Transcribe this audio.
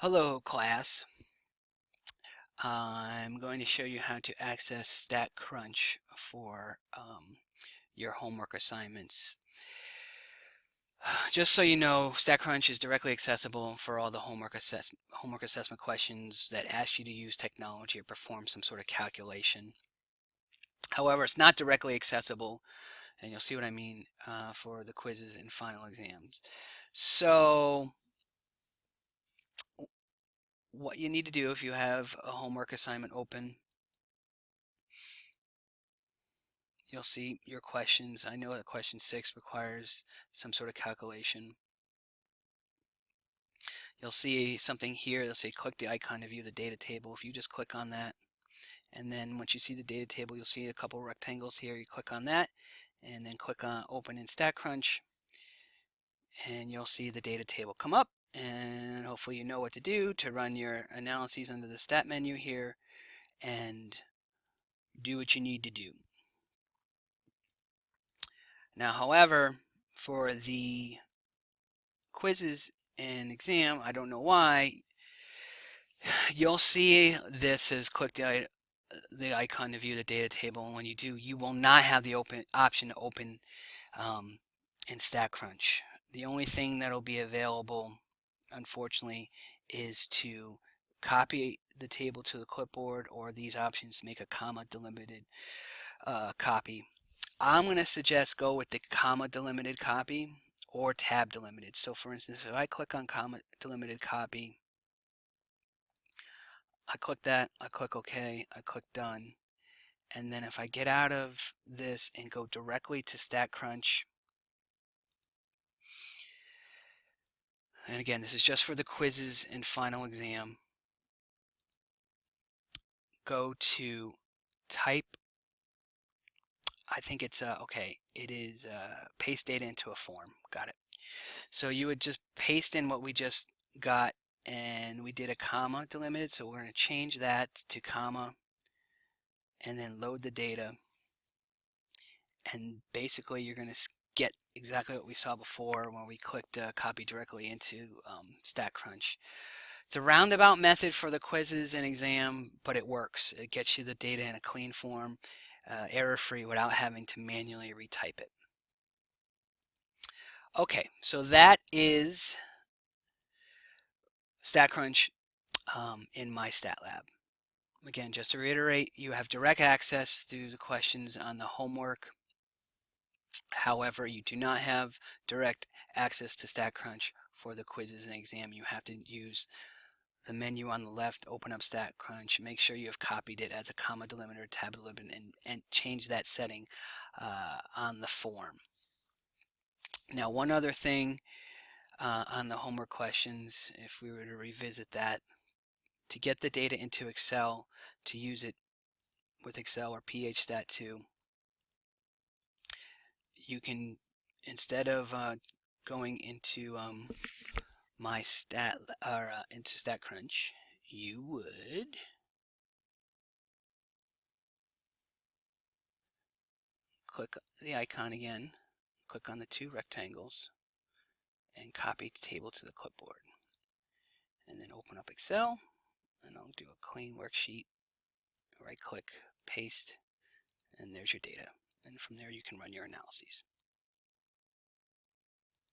Hello class. I'm going to show you how to access StatCrunch for your homework assignments. Just so you know, StatCrunch is directly accessible for all the homework assessment questions that ask you to use technology or perform some sort of calculation. However, it's not directly accessible, and you'll see what I mean, for the quizzes and final exams. So what you need to do if you have a homework assignment open, you'll see your questions. I know that question 6 requires some sort of calculation. You'll see something here. They'll say click the icon to view the data table. If you just click on that, and then once you see the data table, you'll see a couple rectangles here. You click on that, and then click on open in StatCrunch, and you'll see the data table come up. And hopefully you know what to do to run your analyses under the stat menu here and do what you need to do. Now, however, for the quizzes and exam, I don't know why, you'll see this as click the icon to view the data table, and when you do, you will not have the option to open in StatCrunch. The only thing that'll be available, unfortunately, is to copy the table to the clipboard, or these options make a comma delimited copy. I'm going to suggest go with the comma delimited copy or tab delimited. So for instance, if I click on comma delimited copy, I click that, I click OK, I click done. And then if I get out of this and go directly to StatCrunch, and again, this is just for the quizzes and final exam, go to type, I think it's, okay, it is paste data into a form. Got it. So you would just paste in what we just got, and we did a comma delimited, so we're going to change that to comma and then load the data, and basically you're going to get exactly what we saw before when we clicked copy directly into StatCrunch. It's a roundabout method for the quizzes and exam, but it works. It gets you the data in a clean form, error-free, without having to manually retype it. Okay, so that is StatCrunch in my stat lab. Again, just to reiterate, you have direct access through the questions on the homework. However, you do not have direct access to StatCrunch for the quizzes and exam. You have to use the menu on the left, open up StatCrunch, make sure you have copied it as a comma delimiter, tab delimiter, and change that setting on the form. Now, one other thing on the homework questions, if we were to revisit that, to get the data into Excel, to use it with Excel or PHStat2, you can, instead of going into my stat or into StatCrunch, you would click the icon again, click on the two rectangles, and copy the table to the clipboard. And then open up Excel, and I'll do a clean worksheet. Right click, paste, and there's your data. And from there you can run your analyses.